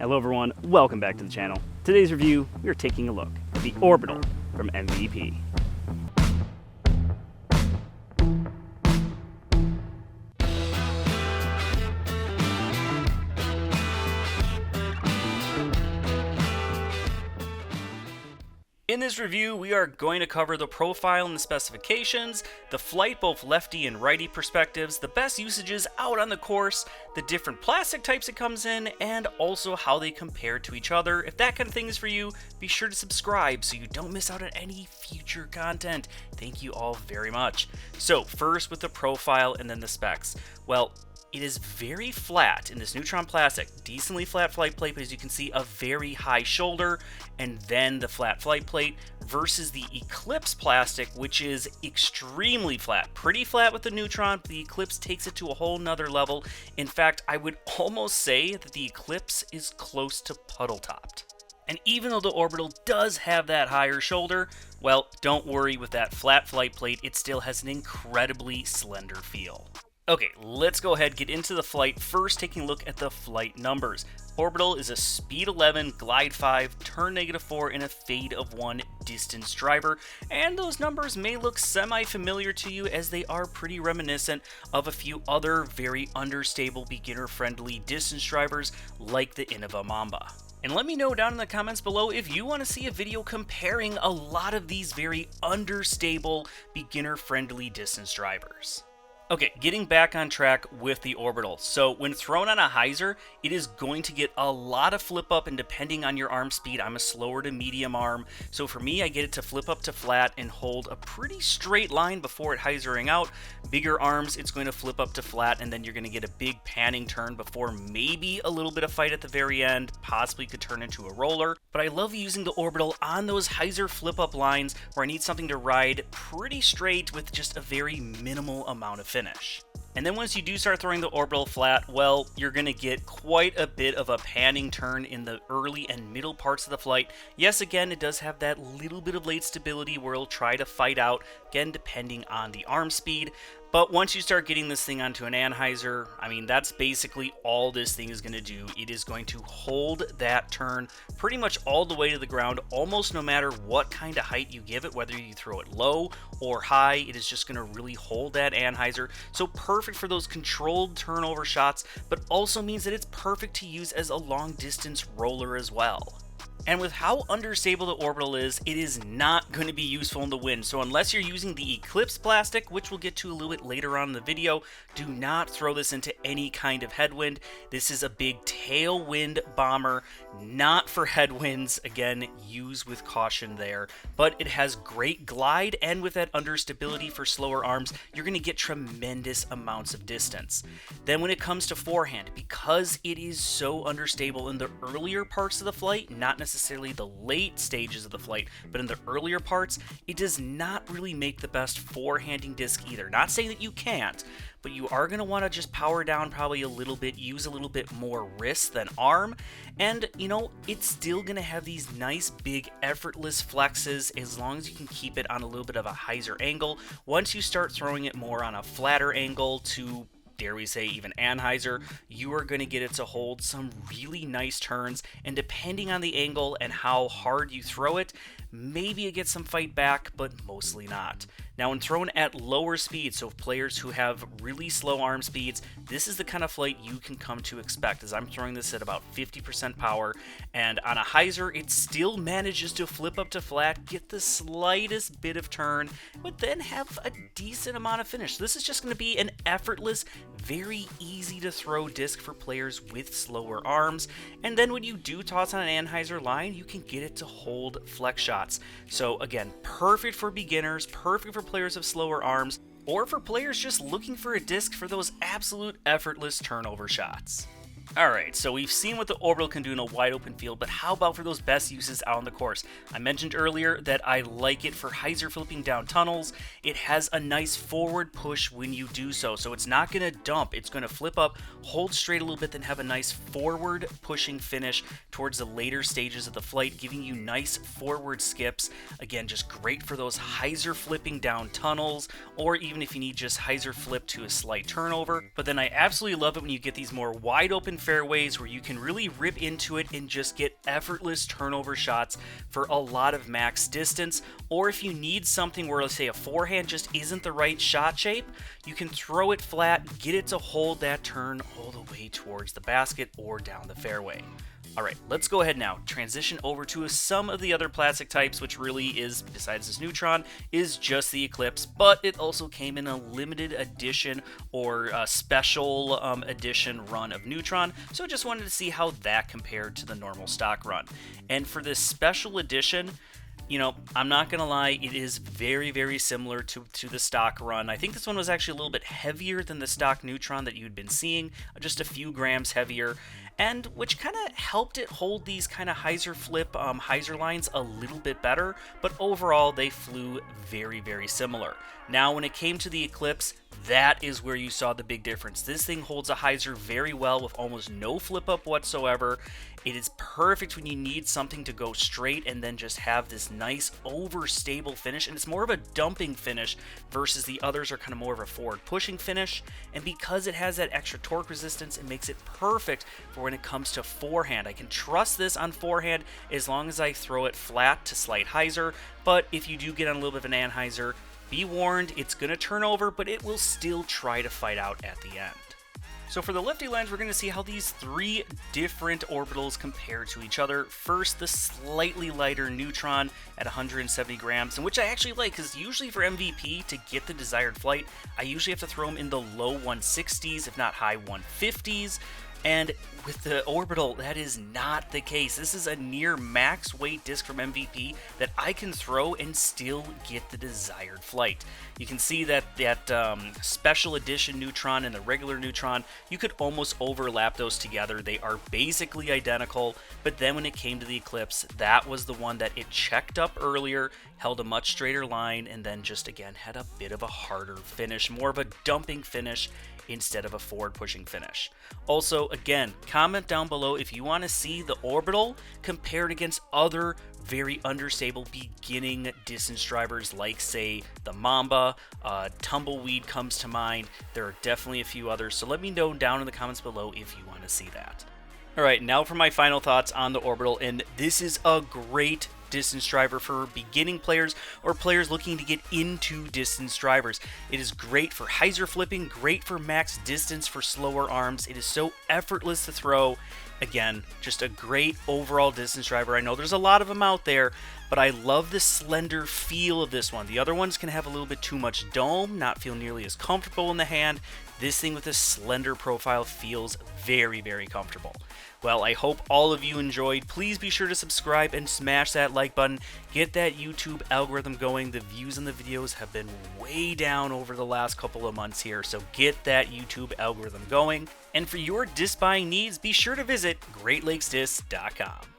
Hello everyone, welcome back to the channel. Today's review, we are taking a look at the Orbital from MVP. In this review, we are going to cover the profile and the specifications, the flight, both lefty and righty perspectives, the best usages out on the course, the different plastic types it comes in, and also how they compare to each other. If that kind of thing is for you, be sure to subscribe so you don't miss out on any future content. Thank you all very much. So first with the profile and then the specs. Well, it is very flat in this Neutron plastic, decently flat flight plate, but as you can see, a very high shoulder, and then the flat flight plate versus the Eclipse plastic, which is extremely flat, pretty flat with the Neutron, but the Eclipse takes it to a whole nother level. In fact, I would almost say that the Eclipse is close to puddle topped. And even though the Orbital does have that higher shoulder, well, don't worry with that flat flight plate, it still has an incredibly slender feel. Okay, let's go ahead and get into the flight. First, taking a look at the flight numbers. Orbital is a speed 11, glide 5, turn -4, and a fade of 1 distance driver. And those numbers may look semi-familiar to you as they are pretty reminiscent of a few other very understable, beginner-friendly distance drivers like the Innova Mamba. And let me know down in the comments below if you want to see a video comparing a lot of these very understable, beginner-friendly distance drivers. Okay, getting back on track with the Orbital. So when thrown on a Hyzer, it is going to get a lot of flip up, and depending on your arm speed, I'm a slower to medium arm. So for me, I get it to flip up to flat and hold a pretty straight line before it Hyzering out. Bigger arms, it's going to flip up to flat, and then you're going to get a big panning turn before maybe a little bit of fight at the very end, possibly could turn into a roller. But I love using the Orbital on those Hyzer flip up lines where I need something to ride pretty straight with just a very minimal amount of finish. And then once you do start throwing the Orbital flat, well, you're going to get quite a bit of a panning turn in the early and middle parts of the flight. Yes, again, it does have that little bit of late stability where it'll try to fight out, again, depending on the arm speed. But once you start getting this thing onto an anhyzer, I mean, that's basically all this thing is going to do. It is going to hold that turn pretty much all the way to the ground, almost no matter what kind of height you give it, whether you throw it low or high, it is just going to really hold that anhyzer. So perfect for those controlled turnover shots, but also means that it's perfect to use as a long distance roller as well. And with how understable the Orbital is, it is not going to be useful in the wind. So unless you're using the Eclipse plastic, which we'll get to a little bit later on in the video, do not throw this into any kind of headwind. This is a big tailwind bomber, not for headwinds. Again, use with caution there. But it has great glide, and with that understability for slower arms, you're going to get tremendous amounts of distance. Then when it comes to forehand, because it is so understable in the earlier parts of the flight, not necessarily the late stages of the flight, but in the earlier parts, it does not really make the best forehanding disc either. Not saying that you can't, but you are going to want to just power down probably a little bit, use a little bit more wrist than arm, and you know, it's still going to have these nice big effortless flexes as long as you can keep it on a little bit of a Hyzer angle. Once you start throwing it more on a flatter angle to, dare we say, even anhyzer, you are going to get it to hold some really nice turns, and depending on the angle and how hard you throw it, maybe it gets some fight back, but mostly not. Now, when thrown at lower speeds, so players who have really slow arm speeds, this is the kind of flight you can come to expect, as I'm throwing this at about 50% power, and on a Hyzer, it still manages to flip up to flat, get the slightest bit of turn, but then have a decent amount of finish. This is just going to be an effortless, very easy to throw disc for players with slower arms, and then when you do toss on an anhyzer line, you can get it to hold flex shots. So again, perfect for beginners, perfect for players of slower arms, or for players just looking for a disc for those absolute effortless turnover shots. Alright, so we've seen what the Orbital can do in a wide open field, but how about for those best uses out on the course? I mentioned earlier that I like it for Hyzer flipping down tunnels. It has a nice forward push when you do so, so it's not going to dump. It's going to flip up, hold straight a little bit, then have a nice forward pushing finish towards the later stages of the flight, giving you nice forward skips. Again, just great for those Hyzer flipping down tunnels, or even if you need just Hyzer flip to a slight turnover. But then I absolutely love it when you get these more wide open open fairways where you can really rip into it and just get effortless turnover shots for a lot of max distance. Or if you need something where, let's say, a forehand just isn't the right shot shape, you can throw it flat, get it to hold that turn all the way towards the basket or down the fairway. Alright, let's go ahead now, transition over to some of the other plastic types, which really is, besides this Neutron, is just the Eclipse, but it also came in a limited edition or special edition run of Neutron, so I just wanted to see how that compared to the normal stock run. And for this special edition, you know, I'm not going to lie, it is very, very similar to the stock run. I think this one was actually a little bit heavier than the stock Neutron that you'd been seeing, just a few grams heavier, and which kind of helped it hold these kind of Hyzer flip Hyzer lines a little bit better, but overall they flew very, very similar. Now when it came to the Eclipse, that is where you saw the big difference. This thing holds a Hyzer very well with almost no flip up whatsoever. It is perfect when you need something to go straight and then just have this nice overstable finish, and it's more of a dumping finish versus the others are kind of more of a forward pushing finish. And because it has that extra torque resistance, it makes it perfect for when it comes to forehand. I can trust this on forehand as long as I throw it flat to slight Hyzer, but if you do get on a little bit of an anhyzer, be warned, it's going to turn over, but it will still try to fight out at the end. So for the Lefty Lines, we're going to see how these three different orbitals compare to each other. First, the slightly lighter Neutron at 170 grams, and which I actually like, because usually for MVP, to get the desired flight, I usually have to throw them in the low 160s, if not high 150s. And with the Orbital, that is not the case. This is a near max weight disc from MVP that I can throw and still get the desired flight. You can see that special edition Neutron and the regular Neutron, you could almost overlap those together. They are basically identical, but then when it came to the Eclipse, that was the one that it checked up earlier, held a much straighter line, and then just again had a bit of a harder finish, more of a dumping finish instead of a forward pushing finish. Also, again, comment down below if you want to see the Orbital compared against other very understable beginning distance drivers like, say, the Mamba, Tumbleweed comes to mind. There are definitely a few others, so let me know down in the comments below if you want to see that. Alright, now for my final thoughts on the Orbital, and this is a great distance driver for beginning players or players looking to get into distance drivers. It is great for Hyzer flipping, great for max distance for slower arms. It is so effortless to throw. Again, just a great overall distance driver. I know there's a lot of them out there, but I love the slender feel of this one. The other ones can have a little bit too much dome, not feel nearly as comfortable in the hand. This thing with a slender profile feels very, very comfortable. Well, I hope all of you enjoyed. Please be sure to subscribe and smash that like button. Get that YouTube algorithm going. The views on the videos have been way down over the last couple of months here, so get that YouTube algorithm going. And for your disc buying needs, be sure to visit GreatLakesDisc.com.